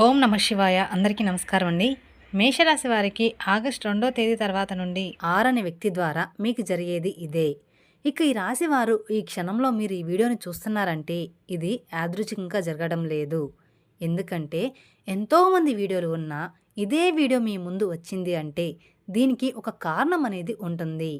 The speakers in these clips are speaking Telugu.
ఓం నమ శివాయ. అందరికీ నమస్కారం అండి. మేషరాశి వారికి ఆగస్టు 2వ తేదీ తర్వాత నుండి 6 అనే వ్యక్తి ద్వారా మీకు జరిగేది ఇదే. ఇక ఈ రాశి వారు ఈ క్షణంలో మీరు ఈ వీడియోని చూస్తున్నారంటే ఇది యాదృచ్ఛికంగా జరగడం లేదు. ఎందుకంటే ఎంతోమంది వీడియోలు ఉన్నా ఇదే వీడియో మీ ముందు వచ్చింది అంటే దీనికి ఒక కారణం అనేది ఉంటుంది.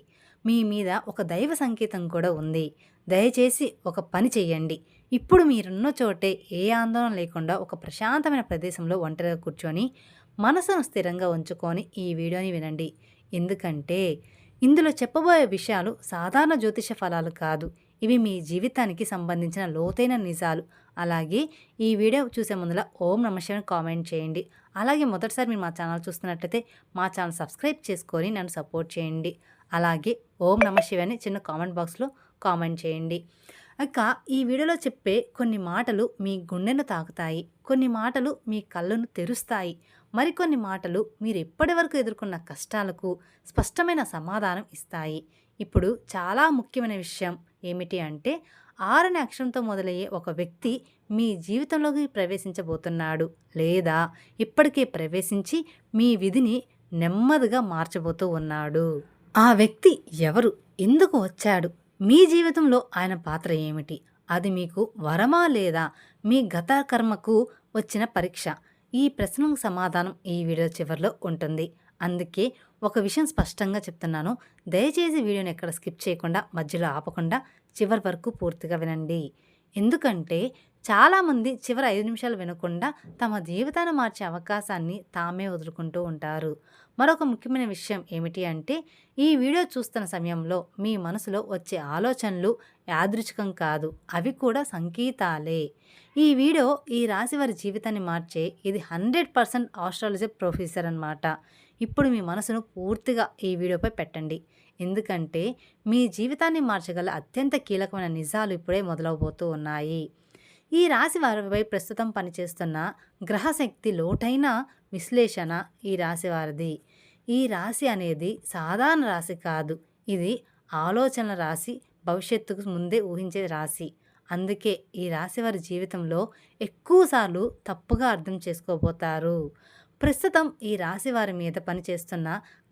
మీ మీద ఒక దైవ సంకేతం కూడా ఉంది. దయచేసి ఒక పని చెయ్యండి. ఇప్పుడు మీరున్న చోటే ఏ ఆందోళన లేకుండా ఒక ప్రశాంతమైన ప్రదేశంలో ఒంటరిగా కూర్చొని మనసును స్థిరంగా ఉంచుకొని ఈ వీడియోని వినండి. ఎందుకంటే ఇందులో చెప్పబోయే విషయాలు సాధారణ జ్యోతిష ఫలాలు కాదు. ఇవి మీ జీవితానికి సంబంధించిన లోతైన నిజాలు. అలాగే ఈ వీడియో చూసే ముందర ఓం నమ శివాయ కామెంట్ చేయండి. అలాగే మొదటిసారి మీరు మా ఛానల్ చూస్తున్నట్లయితే మా ఛానల్ సబ్స్క్రైబ్ చేసుకొని నన్ను సపోర్ట్ చేయండి. అలాగే ఓం నమ శివాయని చిన్న కామెంట్ బాక్స్లో కామెంట్ చేయండి. ఇక ఈ వీడియోలో చెప్పే కొన్ని మాటలు మీ గుండెను తాకుతాయి. కొన్ని మాటలు మీ కళ్ళను తెరుస్తాయి. మరికొన్ని మాటలు మీరు ఇప్పటివరకు ఎదుర్కొన్న కష్టాలకు స్పష్టమైన సమాధానం ఇస్తాయి. ఇప్పుడు చాలా ముఖ్యమైన విషయం ఏమిటి అంటే 6 అనే అక్షరంతో మొదలయ్యే ఒక వ్యక్తి మీ జీవితంలోకి ప్రవేశించబోతున్నాడు, లేదా ఇప్పటికే ప్రవేశించి మీ విధిని నెమ్మదిగా మార్చబోతూ ఉన్నాడు. ఆ వ్యక్తి ఎవరు? ఎందుకు వచ్చాడు? మీ జీవితంలో ఆయన పాత్ర ఏమిటి? అది మీకు వరమా లేదా మీ గత కర్మకు వచ్చిన పరీక్ష? ఈ ప్రశ్నకు సమాధానం ఈ వీడియో చివరిలో ఉంటుంది. అందుకే ఒక విషయం స్పష్టంగా చెప్తున్నాను. దయచేసి వీడియోని ఎక్కడ స్కిప్ చేయకుండా మధ్యలో ఆపకుండా చివరి వరకు పూర్తిగా వినండి. ఎందుకంటే చాలామంది చివరి 5 నిమిషాలు వినకుండా తమ జీవితాన్ని మార్చే అవకాశాన్ని తామే వదులుకుంటూ ఉంటారు. మరొక ముఖ్యమైన విషయం ఏమిటి అంటే ఈ వీడియో చూస్తున్న సమయంలో మీ మనసులో వచ్చే ఆలోచనలు యాదృచ్ఛికం కాదు, అవి కూడా సంకేతాలే. ఈ వీడియో ఈ రాశి వారి జీవితాన్ని మార్చే ఇది 100% ఆస్ట్రాలజీ ప్రొఫెసర్ అన్నమాట. ఇప్పుడు మీ మనసును పూర్తిగా ఈ వీడియోపై పెట్టండి. ఎందుకంటే మీ జీవితాన్ని మార్చగల అత్యంత కీలకమైన నిజాలు ఇప్పుడే మొదలవబోతూ ఉన్నాయి. ఈ రాశి వారిపై ప్రస్తుతం పనిచేస్తున్న గ్రహశక్తి లోటైన విశ్లేషణ ఈ రాశి వారిది. ఈ రాశి అనేది సాధారణ రాశి కాదు. ఇది ఆలోచనల రాశి, భవిష్యత్తుకు ముందే ఊహించే రాశి. అందుకే ఈ రాశి వారి జీవితంలో ఎక్కువసార్లు తప్పుగా అర్థం చేసుకోబోతారు. ప్రస్తుతం ఈ రాశి వారి మీద పనిచేస్తున్న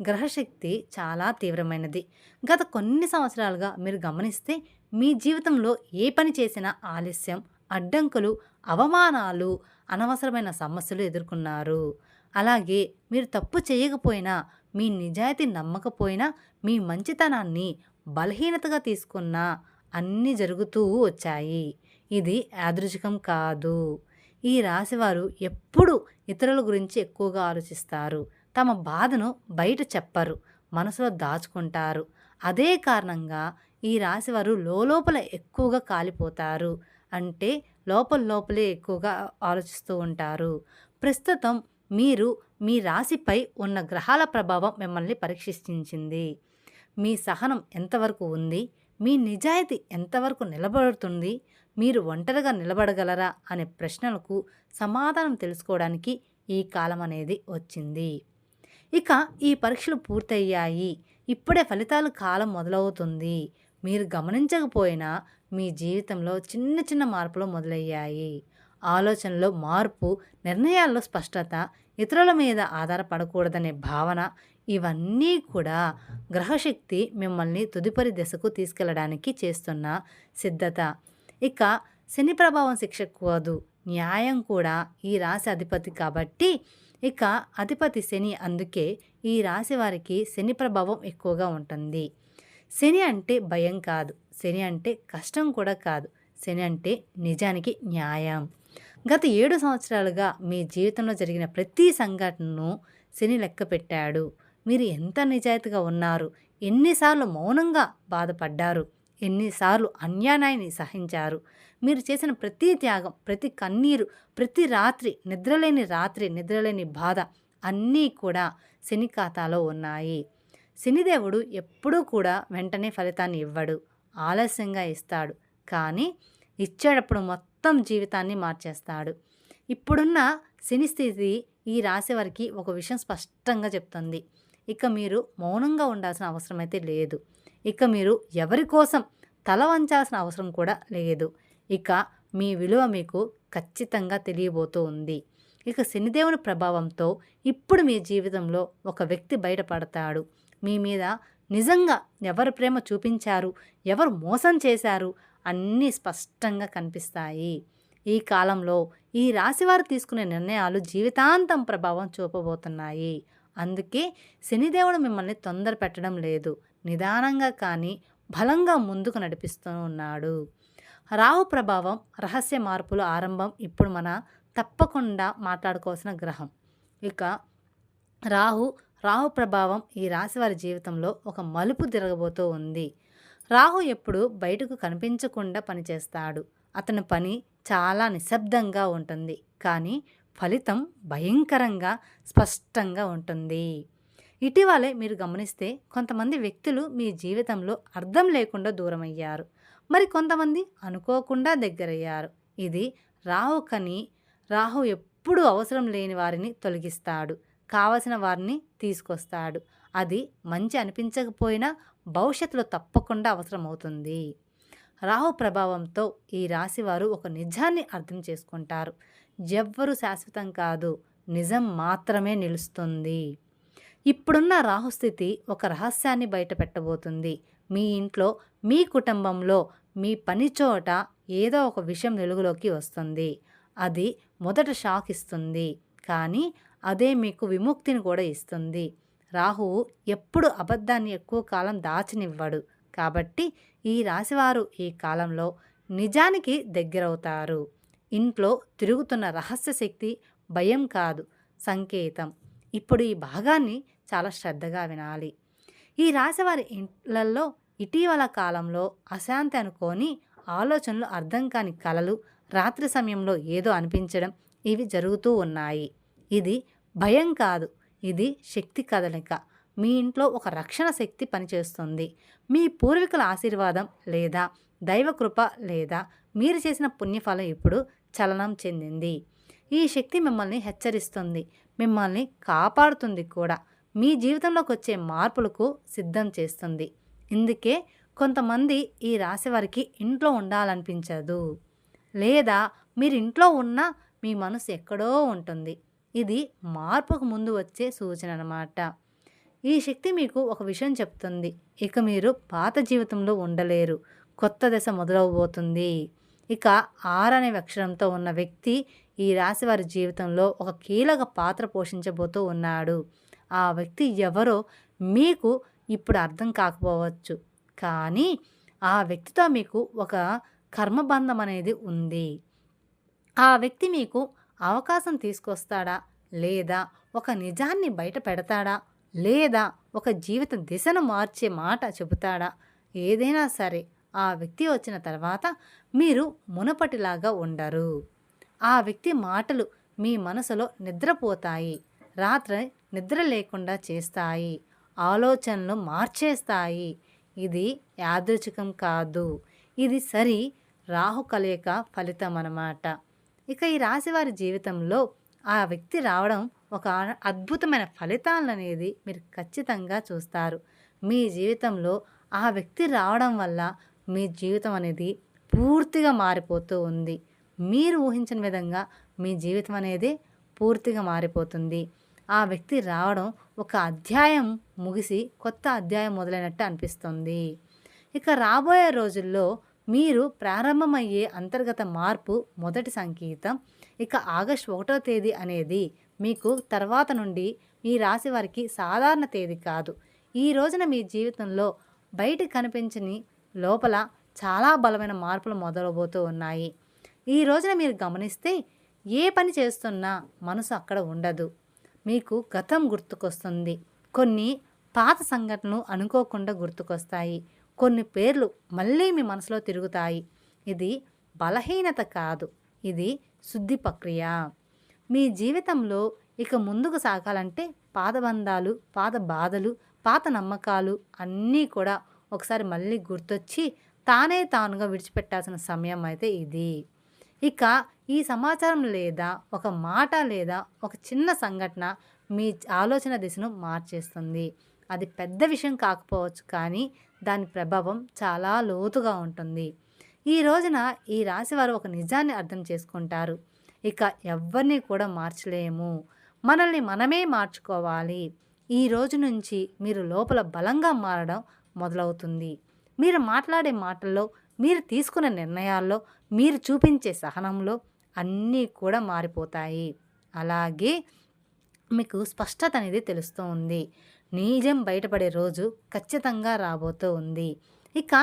గ్రహశక్తి చాలా తీవ్రమైనది. గత కొన్ని సంవత్సరాలుగా మీరు గమనిస్తే మీ జీవితంలో ఏ పని చేసినా ఆలస్యం, అడ్డంకులు, అవమానాలు, అనవసరమైన సమస్యలు ఎదుర్కొన్నారు. అలాగే మీరు తప్పు చేయకపోయినా, మీ నిజాయితీ నమ్మకపోయినా, మీ మంచితనాన్ని బలహీనతగా తీసుకున్నా అన్నీ జరుగుతూ వచ్చాయి. ఇది యాదృచ్ఛికం కాదు. ఈ రాశివారు ఎప్పుడు ఇతరుల గురించి ఎక్కువగా ఆలోచిస్తారు. తమ బాధను బయట చెప్పరు, మనసులో దాచుకుంటారు. అదే కారణంగా ఈ రాశివారు లోపల ఎక్కువగా కాలిపోతారు. అంటే లోపలే ఎక్కువగా ఆలోచిస్తూ ఉంటారు. ప్రస్తుతం మీరు మీ రాశిపై ఉన్న గ్రహాల ప్రభావం మిమ్మల్ని పరీక్షించింది. మీ సహనం ఎంతవరకు ఉంది? మీ నిజాయితీ ఎంతవరకు నిలబడుతుంది? మీరు ఒంటరిగా నిలబడగలరా అనే ప్రశ్నలకు సమాధానం తెలుసుకోవడానికి ఈ కాలం అనేది వచ్చింది. ఇక ఈ పరీక్షలు పూర్తయ్యాయి. ఇప్పుడే ఫలితాల కాలం మొదలవుతుంది. మీరు గమనించకపోయినా మీ జీవితంలో చిన్న చిన్న మార్పులు మొదలయ్యాయి. ఆలోచనలో మార్పు, నిర్ణయాల్లో స్పష్టత, ఇతరుల మీద ఆధారపడకూడదనే భావన, ఇవన్నీ కూడా గ్రహశక్తి మిమ్మల్ని తదుపరి దశకు తీసుకెళ్లడానికి చేస్తున్న సిద్ధత. ఇక శని ప్రభావం శిక్షకూడదు, న్యాయం కూడా ఈ రాశి అధిపతి కాబట్టి ఇక అధిపతి శని. అందుకే ఈ రాశి వారికి శని ప్రభావం ఎక్కువగా ఉంటుంది. శని అంటే భయం కాదు, శని అంటే కష్టం కూడా కాదు, శని అంటే నిజానికి న్యాయం. గత 7 సంవత్సరాలుగా మీ జీవితంలో జరిగిన ప్రతి సంఘటనను శని లెక్క పెట్టాడు. మీరు ఎంత నిజాయితీగా ఉన్నారు, ఎన్నిసార్లు మౌనంగా బాధపడ్డారు, ఎన్నిసార్లు అన్యాయాన్ని సహించారు. మీరు చేసిన ప్రతి త్యాగం, ప్రతి కన్నీరు, ప్రతి రాత్రి నిద్రలేని బాధ అన్నీ కూడా శని ఖాతాలో ఉన్నాయి. శనిదేవుడు ఎప్పుడూ కూడా వెంటనే ఫలితాన్ని ఇవ్వడు, ఆలస్యంగా ఇస్తాడు. కానీ ఇచ్చేటప్పుడు మొత్తం జీవితాన్ని మార్చేస్తాడు. ఇప్పుడున్న శని స్థితి ఈ రాశి వారికి ఒక విషయం స్పష్టంగా చెప్తుంది. ఇక మీరు మౌనంగా ఉండాల్సిన అవసరం అయితే లేదు. ఇక మీరు ఎవరి కోసం తల వంచాల్సిన అవసరం కూడా లేదు. ఇక మీ విలువ మీకు ఖచ్చితంగా తెలియబోతూ ఉంది. ఇక శనిదేవుని ప్రభావంతో ఇప్పుడు మీ జీవితంలో ఒక వ్యక్తి బయటపడతాడు. మీ మీద నిజంగా ఎవరు ప్రేమ చూపించారు, ఎవరు మోసం చేశారు అన్నీ స్పష్టంగా కనిపిస్తాయి. ఈ కాలంలో ఈ రాశివారు తీసుకునే నిర్ణయాలు జీవితాంతం ప్రభావం చూపబోతున్నాయి. అందుకే శనిదేవుడు మిమ్మల్ని తొందర పెట్టడం లేదు. నిదానంగా కానీ బలంగా ముందుకు నడిపిస్తూ ఉన్నాడు. రాహు ప్రభావం, రహస్య మార్పుల ఆరంభం ఇప్పుడు మన తప్పకుండా మాట్లాడుకోవాల్సిన గ్రహం. ఇక రాహు రాహు ప్రభావం ఈ రాశివారి జీవితంలో ఒక మలుపు తిరగబోతూ ఉంది. రాహు ఎప్పుడు బయటకు కనిపించకుండా పనిచేస్తాడు. అతని పని చాలా నిశ్శబ్దంగా ఉంటుంది, కానీ ఫలితం భయంకరంగా స్పష్టంగా ఉంటుంది. ఇటీవలే మీరు గమనిస్తే కొంతమంది వ్యక్తులు మీ జీవితంలో అర్థం లేకుండా దూరమయ్యారు. మరి కొంతమంది అనుకోకుండా దగ్గరయ్యారు. ఇది రాహు రాహు ఎప్పుడూ అవసరం లేని వారిని తొలగిస్తాడు, కావలసిన వారిని తీసుకొస్తాడు. అది మంచి అనిపించకపోయినా భవిష్యత్తులో తప్పకుండా అవసరమవుతుంది. రాహు ప్రభావంతో ఈ రాశివారు ఒక నిజాన్ని అర్థం చేసుకుంటారు. ఎవ్వరూ శాశ్వతం కాదు, నిజం మాత్రమే నిలుస్తుంది. ఇప్పుడున్న రాహుస్థితి ఒక రహస్యాన్ని బయట పెట్టబోతుంది. మీ ఇంట్లో, మీ కుటుంబంలో, మీ పని చోట ఏదో ఒక విషయం వెలుగులోకి వస్తుంది. అది మొదట షాక్ ఇస్తుంది, కానీ అదే మీకు విముక్తిని కూడా ఇస్తుంది. రాహువు ఎప్పుడు అబద్ధాన్ని ఎక్కువ కాలం దాచనివ్వడు. కాబట్టి ఈ రాశివారు ఈ కాలంలో నిజానికి దగ్గరవుతారు. ఇంట్లో తిరుగుతున్న రహస్య శక్తి భయం కాదు, సంకేతం. ఇప్పుడు ఈ భాగాన్ని చాలా శ్రద్ధగా వినాలి. ఈ రాశివారి ఇంట్లల్లో ఇటీవల కాలంలో అశాంతి అనుకోని ఆలోచనలు, అర్థం కాని కలలు, రాత్రి సమయంలో ఏదో అనిపించడం, ఇవి జరుగుతూ ఉన్నాయి. ఇది భయం కాదు, ఇది శక్తి కదలిక. మీ ఇంట్లో ఒక రక్షణ శక్తి పనిచేస్తుంది. మీ పూర్వీకుల ఆశీర్వాదం లేదా దైవకృప లేదా మీరు చేసిన పుణ్యఫలం ఇప్పుడు చలనం చెందింది. ఈ శక్తి మిమ్మల్ని హెచ్చరిస్తుంది, మిమ్మల్ని కాపాడుతుంది కూడా. మీ జీవితంలోకి వచ్చే మార్పులకు సిద్ధం చేస్తుంది. ఇందుకే కొంతమంది ఈ రాశి వారికి ఇంట్లో ఉండాలనిపించదు, లేదా మీరు ఇంట్లో ఉన్నా మీ మనసు ఎక్కడో ఉంటుంది. ఇది మార్పుకు ముందు వచ్చే సూచన అన్నమాట. ఈ శక్తి మీకు ఒక విషయం చెప్తుంది, ఇక మీరు పాత జీవితంలో ఉండలేరు, కొత్త దశ మొదలవబోతుంది. ఇక 6 అనే అక్షరంతో ఉన్న వ్యక్తి ఈ రాశి వారి జీవితంలో ఒక కీలక పాత్ర పోషించబోతూ ఉన్నాడు. ఆ వ్యక్తి ఎవరో మీకు ఇప్పుడు అర్థం కాకపోవచ్చు, కానీ ఆ వ్యక్తితో మీకు ఒక కర్మబంధం అనేది ఉంది. ఆ వ్యక్తి మీకు అవకాశం తీసుకొస్తాడా, లేదా ఒక నిజాన్ని బయట పెడతాడా, లేదా ఒక జీవిత దిశను మార్చే మాట చెబుతాడా, ఏదైనా సరే ఆ వ్యక్తి వచ్చిన తర్వాత మీరు మునపటిలాగా ఉండరు. ఆ వ్యక్తి మాటలు మీ మనసులో నిద్రపోతాయి, రాత్రి నిద్ర లేకుండా చేస్తాయి, ఆలోచనలు మార్చేస్తాయి. ఇది యాదృచ్ఛికం కాదు, ఇది రాహు కలయిక ఫలితం అన్నమాట. ఇక ఈ రాశివారి జీవితంలో ఆ వ్యక్తి రావడం ఒక అద్భుతమైన ఫలితాలను అనేది మీరు ఖచ్చితంగా చూస్తారు. మీ జీవితంలో ఆ వ్యక్తి రావడం వల్ల మీ జీవితం అనేది పూర్తిగా మారిపోతూ ఉంది. మీరు ఊహించిన విధంగా మీ జీవితం అనేది పూర్తిగా మారిపోతుంది. ఆ వ్యక్తి రావడం ఒక అధ్యాయం ముగిసి కొత్త అధ్యాయం మొదలైనట్టు అనిపిస్తుంది. ఇక రాబోయే రోజుల్లో మీరు ప్రారంభమయ్యే అంతర్గత మార్పు మొదటి సంకేతం. ఇక ఆగస్టు 1వ తేదీ అనేది మీకు తర్వాత నుండి ఈ రాశి వారికి సాధారణ తేదీ కాదు. ఈ రోజున మీ జీవితంలో బయటికి కనిపించని లోపల చాలా బలమైన మార్పులు మొదలవబోతూ ఉన్నాయి. ఈ రోజున మీరు గమనిస్తే ఏ పని చేస్తున్నా మనసు అక్కడ ఉండదు. మీకు గతం గుర్తుకొస్తుంది, కొన్ని పాత సంఘటనలు అనుకోకుండా గుర్తుకొస్తాయి, కొన్ని పేర్లు మళ్ళీ మీ మనసులో తిరుగుతాయి. ఇది బలహీనత కాదు, ఇది శుద్ధి ప్రక్రియ. మీ జీవితంలో ఇక ముందుకు సాగాలంటే పాత బంధాలు, పాత బాధలు, పాత నమ్మకాలు అన్నీ కూడా ఒకసారి మళ్ళీ గుర్తొచ్చి తానుగా విడిచిపెట్టాల్సిన సమయం అయితే ఇది. ఇక ఈ సమాచారం లేదా ఒక మాట లేదా ఒక చిన్న సంఘటన మీ ఆలోచన దిశను మార్చేస్తుంది. అది పెద్ద విషయం కాకపోవచ్చు, కానీ దాని ప్రభావం చాలా లోతుగా ఉంటుంది. ఈ రోజున ఈ రాశివారు ఒక నిజాన్ని అర్థం చేసుకుంటారు. ఇక ఎవ్వరిని కూడా మార్చలేము. మనల్ని మనమే మార్చుకోవాలి. ఈ రోజు నుంచి మీరు లోపల బలంగా మారడం మొదలవుతుంది. మీరు మాట్లాడే మాటల్లో, మీరు తీసుకున్న నిర్ణయాల్లో, మీరు చూపించే సహనంలో అన్నీ కూడా మారిపోతాయి. అలాగే మీకు స్పష్టత అనేది తెలుస్తూ ఉంది. నిజం బయటపడే రోజు ఖచ్చితంగా రాబోతూ ఉంది. ఇక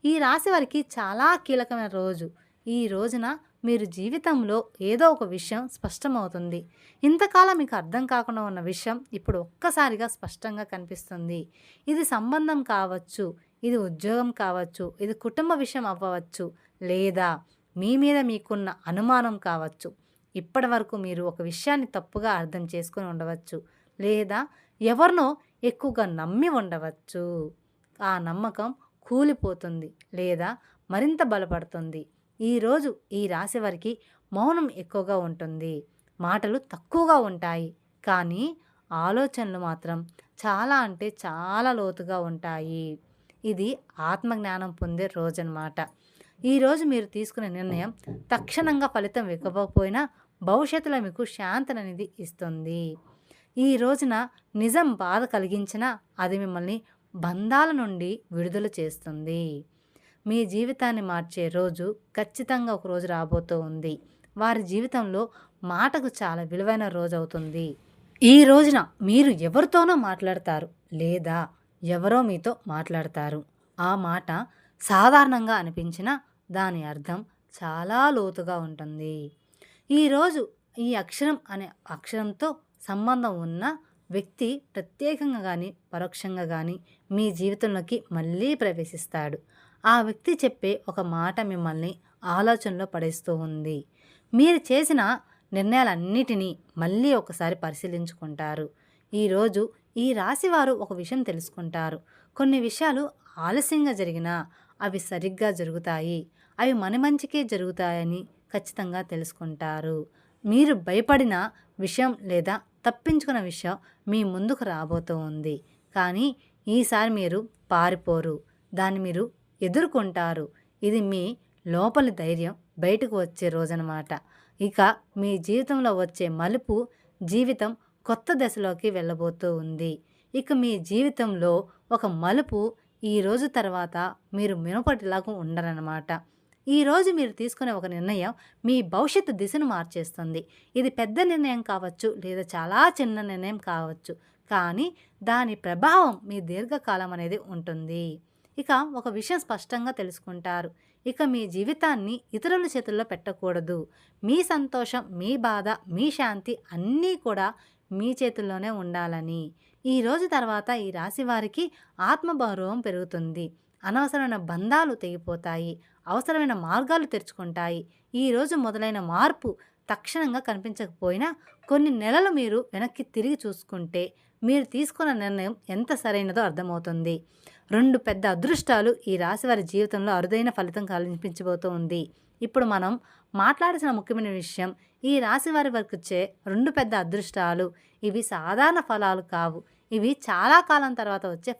ఈ రాశి వారికి చాలా కీలకమైన రోజు. ఈ రోజున మీరు జీవితంలో ఏదో ఒక విషయం స్పష్టమవుతుంది. ఇంతకాలం మీకు అర్థం కాకుండా ఉన్న విషయం ఇప్పుడు ఒక్కసారిగా స్పష్టంగా కనిపిస్తుంది. ఇది సంబంధం కావచ్చు, ఇది ఉద్యోగం కావచ్చు, ఇది కుటుంబ విషయం అవ్వవచ్చు, లేదా మీ మీద మీకున్న అనుమానం కావచ్చు. ఇప్పటి వరకు మీరు ఒక విషయాన్ని తప్పుగా అర్థం చేసుకొని ఉండవచ్చు, లేదా ఎవరినో ఎక్కువగా నమ్మి ఉండవచ్చు. ఆ నమ్మకం కూలిపోతుంది లేదా మరింత బలపడుతుంది. ఈరోజు ఈ రాశి వారికి మౌనం ఎక్కువగా ఉంటుంది. మాటలు తక్కువగా ఉంటాయి, కానీ ఆలోచనలు మాత్రం చాలా అంటే చాలా లోతుగా ఉంటాయి. ఇది ఆత్మజ్ఞానం పొందే రోజన్నమాట. ఈరోజు మీరు తీసుకునే నిర్ణయం తక్షణంగా ఫలితం ఇవ్వకపోయినా భవిష్యత్తులో మీకు శాంతననేది ఇస్తుంది. ఈ రోజున నిజం బాధ కలిగించినా అది మిమ్మల్ని బంధాల నుండి విడుదల చేస్తుంది. మీ జీవితాన్ని మార్చే రోజు ఖచ్చితంగా ఒక రోజు రాబోతూ ఉంది. వారి జీవితంలో మాటకు చాలా విలువైన రోజు అవుతుంది. ఈ రోజున మీరు ఎవరితోనో మాట్లాడతారు, లేదా ఎవరో మీతో మాట్లాడతారు. ఆ మాట సాధారణంగా అనిపించినా దాని అర్థం చాలా లోతుగా ఉంటుంది. ఈరోజు ఈ అక్షరం అనే అక్షరంతో సంబంధం ఉన్న వ్యక్తి ప్రత్యేకంగా కానీ పరోక్షంగా కానీ మీ జీవితంలోకి మళ్ళీ ప్రవేశిస్తాడు. ఆ వ్యక్తి చెప్పే ఒక మాట మిమ్మల్ని ఆలోచనలో పడేస్తూ ఉంది. మీరు చేసిన నిర్ణయాలన్నిటినీ మళ్ళీ ఒకసారి పరిశీలించుకుంటారు. ఈరోజు ఈ రాశివారు ఒక విషయం తెలుసుకుంటారు. కొన్ని విషయాలు ఆలస్యంగా జరిగినా అవి సరిగ్గా జరుగుతాయి, అవి మన మంచికే జరుగుతాయని ఖచ్చితంగా తెలుసుకుంటారు. మీరు భయపడిన విషయం లేదా తప్పించుకున్న విషయం మీ ముందుకు రాబోతూ ఉంది, కానీ ఈసారి మీరు పారిపోరు, దాన్ని మీరు ఎదుర్కొంటారు. ఇది మీ లోపలి ధైర్యం బయటకు వచ్చే రోజన్నమాట. ఇక మీ జీవితంలో వచ్చే మలుపు జీవితం కొత్త దశలోకి వెళ్ళబోతూ ఉంది. ఇక మీ జీవితంలో ఒక మలుపు ఈ రోజు తర్వాత మీరు మునుపటిలాగా ఉండరన్నమాట. ఈరోజు మీరు తీసుకునే ఒక నిర్ణయం మీ భవిష్యత్తు దిశను మార్చేస్తుంది. ఇది పెద్ద నిర్ణయం కావచ్చు, లేదా చాలా చిన్న నిర్ణయం కావచ్చు, కానీ దాని ప్రభావం మీ దీర్ఘకాలం అనేది ఉంటుంది. ఇక ఒక విషయం స్పష్టంగా తెలుసుకుంటారు. ఇక మీ జీవితాన్ని ఇతరుల చేతుల్లో పెట్టకూడదు. మీ సంతోషం, మీ బాధ, మీ శాంతి అన్నీ కూడా మీ చేతుల్లోనే ఉండాలని. ఈ రోజు తర్వాత ఈ రాశి వారికి ఆత్మగౌరవం పెరుగుతుంది. అనవసరమైన బంధాలు తెగిపోతాయి, అవసరమైన మార్గాలు తెరుచుకుంటాయి. ఈరోజు మొదలైన మార్పు తక్షణంగా కనిపించకపోయినా కొన్ని నెలలు మీరు వెనక్కి తిరిగి చూసుకుంటే మీరు తీసుకున్న నిర్ణయం ఎంత సరైనదో అర్థమవుతుంది. 2 పెద్ద అదృష్టాలు ఈ రాశి వారి జీవితంలో అరుదైన ఫలితం కనిపించబోతూ ఉంది. ఇప్పుడు మనం మాట్లాడాల్సిన ముఖ్యమైన విషయం, ఈ రాశి వారి వరకు వచ్చే 2 పెద్ద అదృష్టాలు. ఇవి సాధారణ ఫలాలు కావు, ఇవి చాలా కాలం తర్వాత వచ్చే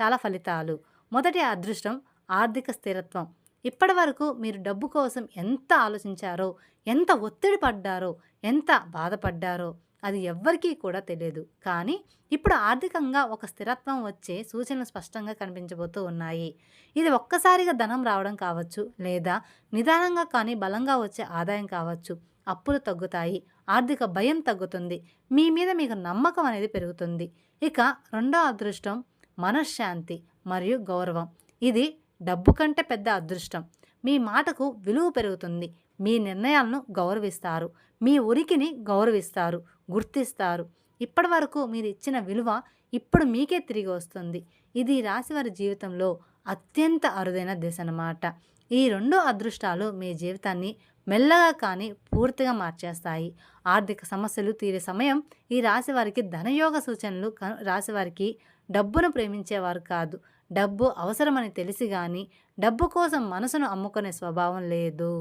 చాలా ఫలితాలు. మొదటి అదృష్టం ఆర్థిక స్థిరత్వం. ఇప్పటి వరకు మీరు డబ్బు కోసం ఎంత ఆలోచించారో, ఎంత ఒత్తిడి పడ్డారో, ఎంత బాధపడ్డారో అది ఎవ్వరికీ కూడా తెలియదు. కానీ ఇప్పుడు ఆర్థికంగా ఒక స్థిరత్వం వచ్చే సూచనలు స్పష్టంగా కనిపించబోతూ ఉన్నాయి. ఇది ఒక్కసారిగా ధనం రావడం కావచ్చు, లేదా నిదానంగా కానీ బలంగా వచ్చే ఆదాయం కావచ్చు. అప్పులు తగ్గుతాయి, ఆర్థిక భయం తగ్గుతుంది, మీ మీద మీకు నమ్మకం అనేది పెరుగుతుంది. ఇక రెండో అదృష్టం మనశ్శాంతి మరియు గౌరవం. ఇది డబ్బు కంటే పెద్ద అదృష్టం. మీ మాటకు విలువ పెరుగుతుంది, మీ నిర్ణయాలను గౌరవిస్తారు, మీ ఉనికిని గౌరవిస్తారు, గుర్తిస్తారు. ఇప్పటి వరకు మీరు ఇచ్చిన విలువ ఇప్పుడు మీకే తిరిగి వస్తుంది. ఇది రాశివారి జీవితంలో అత్యంత అరుదైన దశ అన్నమాట. ఈ 2 అదృష్టాలు మీ జీవితాన్ని మెల్లగా కానీ పూర్తిగా మార్చేస్తాయి. ఆర్థిక సమస్యలు తీరే సమయం ఈ రాశివారికి ధనయోగ సూచనలు. రాశివారికి డబ్బును ప్రేమించేవారు కాదు, డబ్బు అవసరమని తెలిసి కానీ డబ్బు కోసం మనసును అమ్ముకునే స్వభావం లేదు.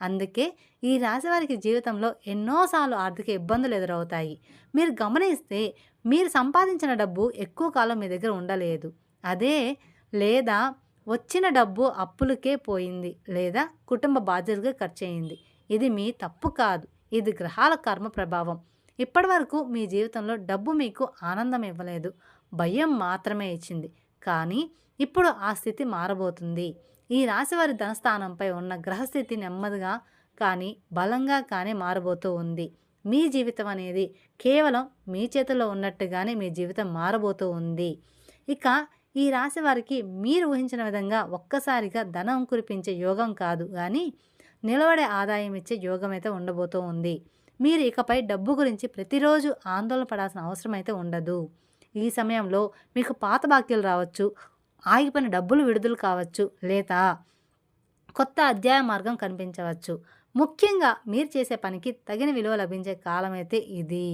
అందుకే ఈ రాశివారికి జీవితంలో ఎన్నోసార్లు ఆర్థిక ఇబ్బందులు ఎదురవుతాయి. మీరు గమనిస్తే మీరు సంపాదించిన డబ్బు ఎక్కువ కాలం మీ దగ్గర ఉండలేదు, లేదా వచ్చిన డబ్బు అప్పులకే పోయింది, లేదా కుటుంబ బాధ్యతగా ఖర్చు అయింది. ఇది మీ తప్పు కాదు, ఇది గ్రహాల కర్మ ప్రభావం. ఇప్పటివరకు మీ జీవితంలో డబ్బు మీకు ఆనందం ఇవ్వలేదు, భయం మాత్రమే ఇచ్చింది. కానీ ఇప్పుడు ఆ స్థితి మారబోతుంది. ఈ రాశివారి ధనస్థానంపై ఉన్న గ్రహస్థితి నెమ్మదిగా కానీ బలంగా కానీ మారబోతూ ఉంది. మీ జీవితం అనేది కేవలం మీ చేతుల్లో ఉన్నట్టుగానే మీ జీవితం మారబోతూ ఉంది. ఇక ఈ రాశి వారికి మీరు ఊహించిన విధంగా ఒక్కసారిగా ధనం కురిపించే యోగం కాదు కానీ నిలబడే ఆదాయం ఇచ్చే యోగం అయితే ఉండబోతూ ఉంది. మీరు ఇకపై డబ్బు గురించి ప్రతిరోజు ఆందోళన పడాల్సిన అవసరం అయితే ఉండదు. ఈ సమయంలో మీకు పాత బాకీలు రావచ్చు, ఆగిపోయిన డబ్బులు విడుదల కావచ్చు, లేదా కొత్త అధ్యాయ మార్గం కనిపించవచ్చు. ముఖ్యంగా మీరు చేసే పనికి తగిన విలువ లభించే కాలం అయితే ఇది.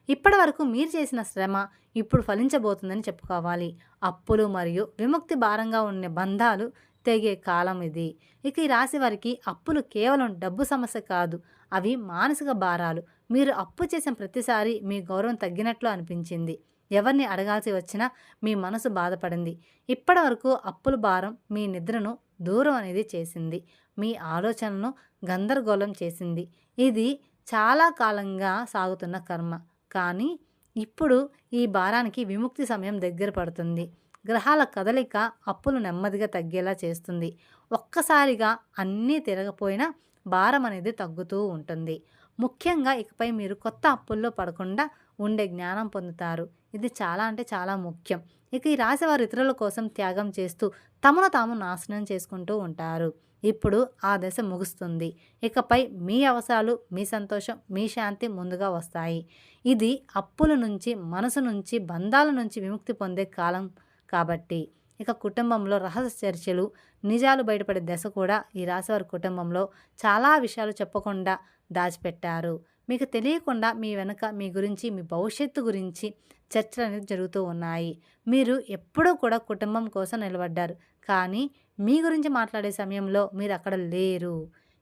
ఇప్పటి వరకు మీరు చేసిన శ్రమ ఇప్పుడు ఫలించబోతుందని చెప్పుకోవాలి. అప్పులు మరియు విముక్తి భారంగా ఉన్న బంధాలు తెగే కాలం ఇది. ఇక ఈ రాశి వారికి అప్పులు కేవలం డబ్బు సమస్య కాదు, అవి మానసిక భారాలు. మీరు అప్పు చేసిన ప్రతిసారి మీ గౌరవం తగ్గినట్లు అనిపించింది, ఎవరిని అడగాల్సి వచ్చినా మీ మనసు బాధపడింది. ఇప్పటి వరకు అప్పుల భారం మీ నిద్రను దూరం అనేది చేసింది, మీ ఆలోచనలను గందరగోళం చేసింది. ఇది చాలా కాలంగా సాగుతున్న కర్మ. కానీ ఇప్పుడు ఈ భారానికి విముక్తి సమయం దగ్గర పడుతుంది. గ్రహాల కదలిక అప్పులు నెమ్మదిగా తగ్గేలా చేస్తుంది. ఒక్కసారిగా అన్నీ తిరగపోయినా భారం అనేది తగ్గుతూ ఉంటుంది. ముఖ్యంగా ఇకపై మీరు కొత్త అప్పుల్లో పడకుండా ఉండే జ్ఞానం పొందుతారు. ఇది చాలా అంటే చాలా ముఖ్యం. ఇక ఈ రాశివారు ఇతరుల కోసం త్యాగం చేస్తూ తమను తాము నాశనం చేసుకుంటూ ఉంటారు. ఇప్పుడు ఆ దశ ముగుస్తుంది. ఇకపై మీ అవసరాలు, మీ సంతోషం, మీ శాంతి ముందుగా వస్తాయి. ఇది అప్పుల నుంచి, మనసు నుంచి, బంధాల నుంచి విముక్తి పొందే కాలం కాబట్టి. ఇక కుటుంబంలో రహస్య చర్చలు, నిజాలు బయటపడే దశ కూడా ఈ రాశివారి కుటుంబంలో చాలా విషయాలు చెప్పకుండా దాచిపెట్టారు. మీకు తెలియకుండా మీ వెనక మీ గురించి, మీ భవిష్యత్తు గురించి చర్చలు అనేది జరుగుతూ ఉన్నాయి. మీరు ఎప్పుడూ కూడా కుటుంబం కోసం నిలబడ్డారు, కానీ మీ గురించి మాట్లాడే సమయంలో మీరు అక్కడ లేరు.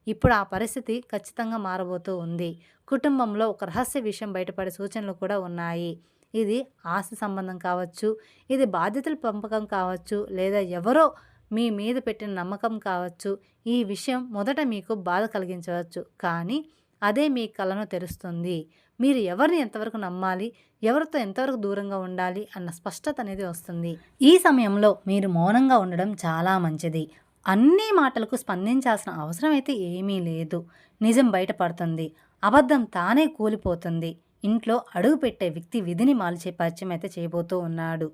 ఇప్పుడు ఆ పరిస్థితి ఖచ్చితంగా మారబోతూ ఉంది. కుటుంబంలో ఒక రహస్య విషయం బయటపడే సూచనలు కూడా ఉన్నాయి. ఇది ఆస్తి సంబంధం కావచ్చు, ఇది బాధ్యతల పంపకం కావచ్చు, లేదా ఎవరో మీ మీద పెట్టిన నమ్మకం కావచ్చు. ఈ విషయం మొదట మీకు బాధ కలిగించవచ్చు, కానీ అదే మీ కళ్ళను తెరుస్తుంది. మీరు ఎవరిని ఎంతవరకు నమ్మాలి, ఎవరితో ఎంతవరకు దూరంగా ఉండాలి అన్న స్పష్టత అనేది వస్తుంది. ఈ సమయంలో మీరు మౌనంగా ఉండడం చాలా మంచిది. అన్ని మాటలకు స్పందించాల్సిన అవసరం అయితే ఏమీ లేదు. నిజం బయటపడుతుంది, అబద్ధం తానే కూలిపోతుంది. ఇంట్లో అడుగు పెట్టే వ్యక్తి విధిని మాల్చే పరిచయం అయితే చేయబోతూ ఉన్నాడు.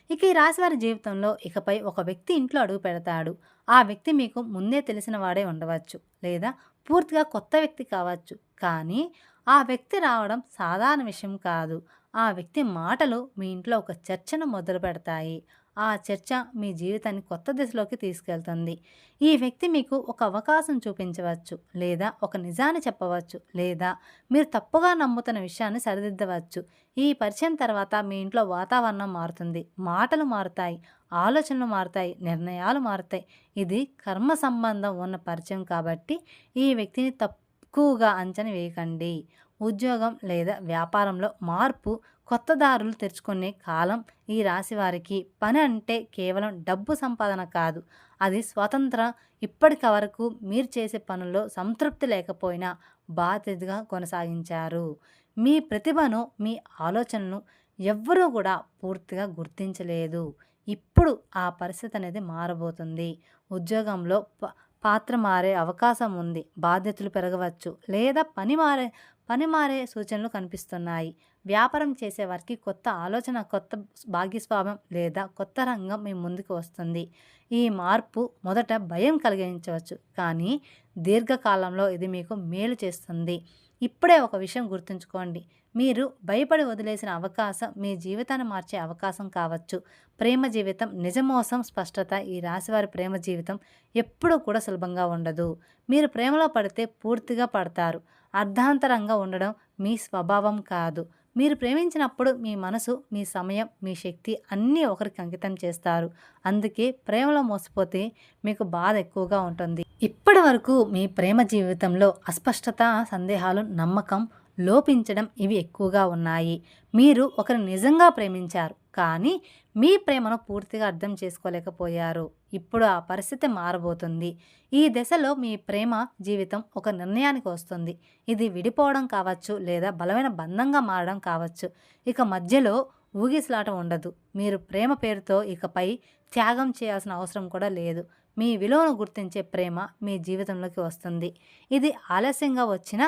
ఇక ఈ రాశివారి జీవితంలో ఇకపై ఒక వ్యక్తి ఇంట్లో అడుగు పెడతాడు. ఆ వ్యక్తి మీకు ముందే తెలిసిన వాడే ఉండవచ్చు, లేదా పూర్తిగా కొత్త వ్యక్తి కావచ్చు. కానీ ఆ వ్యక్తి రావడం సాధారణ విషయం కాదు. ఆ వ్యక్తి మాటలు మీ ఇంట్లో ఒక చర్చను మొదలు పెడతాయి. ఆ చర్చ మీ జీవితాన్ని కొత్త దిశలోకి తీసుకెళ్తుంది. ఈ వ్యక్తి మీకు ఒక అవకాశం చూపించవచ్చు, లేదా ఒక నిజాన్ని చెప్పవచ్చు, లేదా మీరు తప్పుగా నమ్ముతున్న విషయాన్ని సరిదిద్దవచ్చు. ఈ పరిచయం తర్వాత మీ ఇంట్లో వాతావరణం మారుతుంది, మాటలు మారుతాయి, ఆలోచనలు మారుతాయి, నిర్ణయాలు మారుతాయి. ఇది కర్మ సంబంధం ఉన్న పరిచయం కాబట్టి ఈ వ్యక్తిని తక్కువగా అంచనా వేయకండి. ఉద్యోగం లేదా వ్యాపారంలో మార్పు, కొత్త దారులు తెరుచుకునే కాలం ఈ రాశి వారికి. పని అంటే కేవలం డబ్బు సంపాదన కాదు, అది స్వతంత్రం. ఇప్పటికి వరకు మీరు చేసే పనుల్లో సంతృప్తి లేకపోయినా బాధ్యతగా కొనసాగించారు. మీ ప్రతిభను, మీ ఆలోచనను ఎవ్వరూ కూడా పూర్తిగా గుర్తించలేదు. ఇప్పుడు ఆ పరిస్థితి అనేది మారబోతుంది. ఉద్యోగంలో పాత్ర మారే అవకాశం ఉంది, బాధ్యతలు పెరగవచ్చు, లేదా పని మారే సూచనలు కనిపిస్తున్నాయి. వ్యాపారం చేసేవారికి కొత్త ఆలోచన, కొత్త భాగస్వామ్యం లేదా కొత్త రంగం మీ ముందుకు వస్తుంది. ఈ మార్పు మొదట భయం కలిగించవచ్చు, కానీ దీర్ఘకాలంలో ఇది మీకు మేలు చేస్తుంది. ఇప్పుడే ఒక విషయం గుర్తుంచుకోండి, మీరు భయపడి వదిలేసిన అవకాశం మీ జీవితాన్ని మార్చే అవకాశం కావచ్చు. ప్రేమ జీవితం నిజమోసం స్పష్టత. ఈ రాశివారి ప్రేమ జీవితం ఎప్పుడూ కూడా సులభంగా ఉండదు. మీరు ప్రేమలో పడితే పూర్తిగా పడతారు. అర్ధాంతరంగా ఉండడం మీ స్వభావం కాదు. మీరు ప్రేమించినప్పుడు మీ మనసు, మీ సమయం, మీ శక్తి అన్నీ ఒకరికి అంకితం చేస్తారు. అందుకే ప్రేమలో మోసపోతే మీకు బాధ ఎక్కువగా ఉంటుంది. ఇప్పటి వరకు మీ ప్రేమ జీవితంలో అస్పష్టత, సందేహాలు, నమ్మకం లోపించడం ఇవి ఎక్కువగా ఉన్నాయి. మీరు ఒకరిని నిజంగా ప్రేమించారు, కానీ మీ ప్రేమను పూర్తిగా అర్థం చేసుకోలేకపోయారు. ఇప్పుడు ఆ పరిస్థితి మారబోతుంది. ఈ దశలో మీ ప్రేమ జీవితం ఒక నిర్ణయానికి వస్తుంది. ఇది విడిపోవడం కావచ్చు, లేదా బలమైన బంధంగా మారడం కావచ్చు. ఇక మధ్యలో ఊగిసలాట ఉండదు. మీరు ప్రేమ పేరుతో ఇకపై త్యాగం చేయాల్సిన అవసరం కూడా లేదు. మీ విలువను గుర్తించే ప్రేమ మీ జీవితంలోకి వస్తుంది. ఇది ఆలస్యంగా వచ్చిన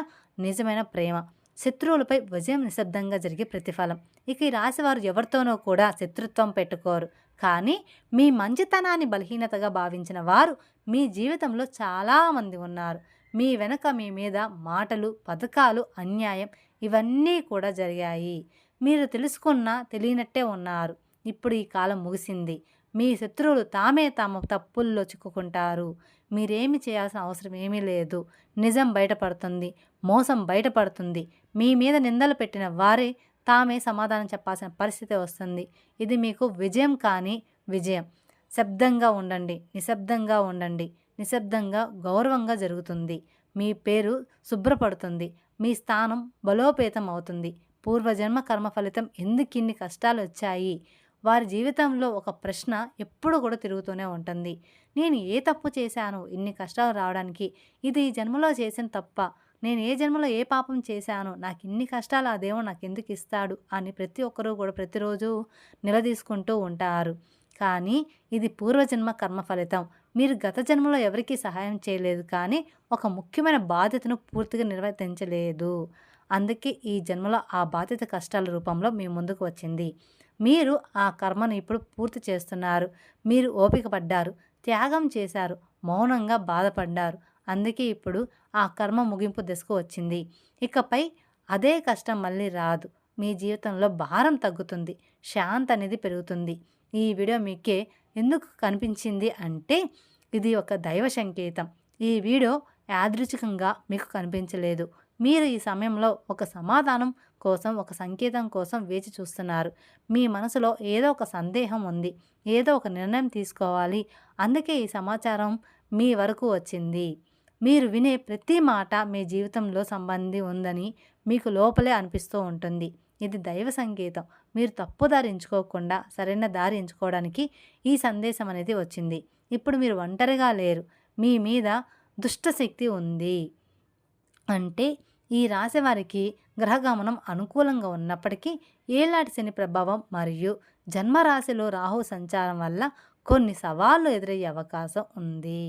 నిజమైన ప్రేమ. శత్రువులపై విజయం నిశ్శబ్దంగా జరిగే ప్రతిఫలం. ఇక ఈ రాశివారు ఎవరితోనో కూడా శత్రుత్వం పెట్టుకోరు. కానీ మీ మంచితనాన్ని బలహీనతగా భావించిన వారు మీ జీవితంలో చాలామంది ఉన్నారు. మీ వెనక మీ మీద మాటలు, పథకాలు, అన్యాయం ఇవన్నీ కూడా జరిగాయి. మీరు తెలుసుకున్నా తెలియనట్టే ఉన్నారు. ఇప్పుడు ఈ కాలం ముగిసింది. మీ శత్రువులు తమ తప్పుల్లో చిక్కుకుంటారు. మీరేమి చేయాల్సిన అవసరం ఏమీ లేదు. నిజం బయటపడుతుంది. మోసం బయటపడుతుంది. మీ మీద నిందలు పెట్టిన వారే తామే సమాధానం చెప్పాల్సిన పరిస్థితి వస్తుంది. ఇది మీకు విజయం కానీ విజయం. శబ్దంగా ఉండండి, నిశ్శబ్దంగా ఉండండి. నిశ్శబ్దంగా గౌరవంగా జరుగుతుంది. మీ పేరు శుభ్రపడుతుంది. మీ స్థానం బలోపేతం అవుతుంది. పూర్వజన్మ కర్మ ఫలితం ఎందుకిన్ని కష్టాలు వచ్చాయి? వారి జీవితంలో ఒక ప్రశ్న ఎప్పుడు కూడా తిరుగుతూనే ఉంటుంది. నేను ఏ తప్పు చేశాను ఇన్ని కష్టాలు రావడానికి? ఇది ఈ జన్మలో చేసిన తప్ప? నేను ఏ జన్మలో ఏ పాపం చేశాను? నాకు ఇన్ని కష్టాలు ఆ దేవుడు నాకు ఎందుకు ఇస్తాడు అని ప్రతి ఒక్కరూ కూడా ప్రతిరోజు నిలదీసుకుంటూ ఉంటారు. కానీ ఇది పూర్వజన్మ కర్మ ఫలితం. మీరు గత జన్మలో ఎవరికీ సహాయం చేయలేదు, కానీ ఒక ముఖ్యమైన బాధ్యతను పూర్తిగా నిర్వర్తించలేదు. అందుకే ఈ జన్మలో ఆ బాధ్యత కష్టాల రూపంలో మీ ముందుకు వచ్చింది. మీరు ఆ కర్మను ఇప్పుడు పూర్తి చేస్తున్నారు. మీరు ఓపిక పడ్డారు, త్యాగం చేశారు, మౌనంగా బాధపడ్డారు. అందుకే ఇప్పుడు ఆ కర్మ ముగింపు దశకు వచ్చింది. ఇకపై అదే కష్టం మళ్ళీ రాదు. మీ జీవితంలో భారం తగ్గుతుంది, శాంతి అనేది పెరుగుతుంది. ఈ వీడియో మీకే ఎందుకు కనిపించింది అంటే ఇది ఒక దైవ సంకేతం. ఈ వీడియో యాదృచ్ఛికంగా మీకు కనిపించలేదు. మీరు ఈ సమయంలో ఒక సమాధానం కోసం, ఒక సంకేతం కోసం వేచి చూస్తున్నారు. మీ మనసులో ఏదో ఒక సందేహం ఉంది, ఏదో ఒక నిర్ణయం తీసుకోవాలి. అందుకే ఈ సమాచారం మీ వరకు వచ్చింది. మీరు వినే ప్రతి మాట మీ జీవితంలో సంబంధి ఉందని మీకు లోపలే అనిపిస్తూ ఉంటుంది. ఇది దైవ సంకేతం. మీరు తప్పు దారి ఎంచుకోకుండా సరైన దారి ఎంచుకోవడానికి ఈ సందేశం అనేది వచ్చింది. ఇప్పుడు మీరు ఒంటరిగా లేరు. మీ మీద దుష్టశక్తి ఉంది. అంటే ఈ రాశి వారికి గ్రహగమనం అనుకూలంగా ఉన్నప్పటికీ ఏలాటి శని ప్రభావం మరియు జన్మరాశిలో రాహు సంచారం వల్ల కొన్ని సవాళ్లు ఎదురయ్యే అవకాశం ఉంది.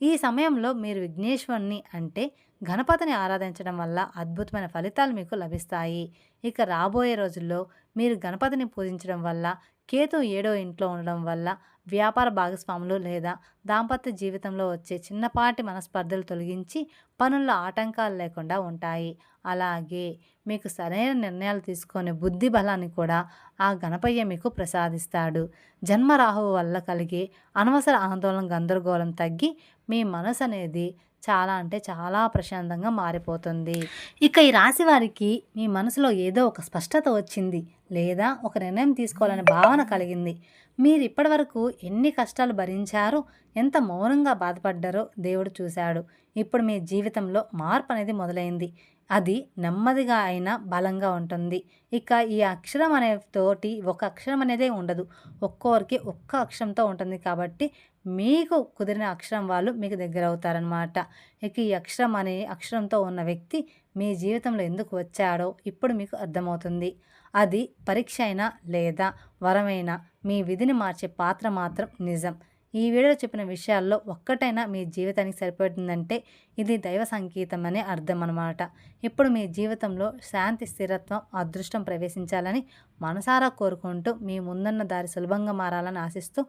ఈ సమయంలో మీరు విఘ్నేశ్వరుని అంటే గణపతిని ఆరాధించడం వల్ల అద్భుతమైన ఫలితాలు మీకు లభిస్తాయి. ఇక రాబోయే రోజుల్లో మీరు గణపతిని పూజించడం వల్ల, కేతు 7వ ఇంట్లో ఉండడం వల్ల వ్యాపార భాగస్వాములు లేదా దాంపత్య జీవితంలో వచ్చే చిన్నపాటి మనస్పర్ధలు తొలగించి పనుల్లో ఆటంకాలు లేకుండా ఉంటాయి. అలాగే మీకు సరైన నిర్ణయాలు తీసుకునే బుద్ధి బలాన్ని కూడా ఆ గణపయ్య మీకు ప్రసాదిస్తాడు. జన్మరాహువు వల్ల కలిగే అనవసర ఆందోళన, గందరగోళం తగ్గి మీ మనసు అనేది చాలా అంటే చాలా ప్రశాంతంగా మారిపోతుంది. ఇక ఈ రాశి వారికి మీ మనసులో ఏదో ఒక స్పష్టత వచ్చింది, లేదా ఒక నిర్ణయం తీసుకోవాలనే భావన కలిగింది. మీరు ఇప్పటివరకు ఎన్ని కష్టాలు భరించారో, ఎంత మౌనంగా బాధపడ్డారో దేవుడు చూశాడు. ఇప్పుడు మీ జీవితంలో మార్పు అనేది మొదలైంది. అది నెమ్మదిగా అయినా బలంగా ఉంటుంది. ఇక ఈ అక్షరం అనే తోటి ఒక అక్షరం అనేదే ఉండదు. ఒక్కొక్కరికి ఒక్క అక్షరంతో ఉంటుంది. కాబట్టి మీకు కుదిరిన అక్షరం వాళ్ళు మీకు దగ్గర అవుతారనమాట. ఇక ఈ అక్షరం అనే అక్షరంతో ఉన్న వ్యక్తి మీ జీవితంలో ఎందుకు వచ్చాడో ఇప్పుడు మీకు అర్థమవుతుంది. అది పరీక్ష అయినా లేదా వరమైనా మీ విధిని మార్చే పాత్ర మాత్రం నిజం. ఈ వీడియోలో చెప్పిన విషయాల్లో ఒక్కటైనా మీ జీవితానికి సరిపడుతుందంటే ఇది దైవ సంకేతం అనే అర్థం అన్నమాట. ఇప్పుడు మీ జీవితంలో శాంతి, స్థిరత్వం, అదృష్టం ప్రవేశించాలని మనసారా కోరుకుంటూ మీ ముందున్న దారి సులభంగా మారాలని ఆశిస్తూ,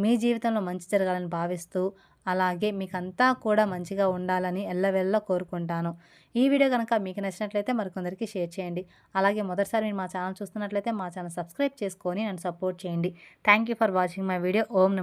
మీ జీవితంలో మంచి జరగాలని భావిస్తూ, అలాగే మీకంతా కూడా మంచిగా ఉండాలని ఎల్లవెల్లా కోరుకుంటాను. ఈ వీడియో కనుక మీకు నచ్చినట్లయితే మరికొందరికి షేర్ చేయండి. అలాగే మొదటిసారి మీరు మా ఛానల్ చూస్తున్నట్లయితే మా ఛానల్ సబ్స్క్రైబ్ చేసుకొని నన్ను సపోర్ట్ చేయండి. Thank you for watching my video. Om Namo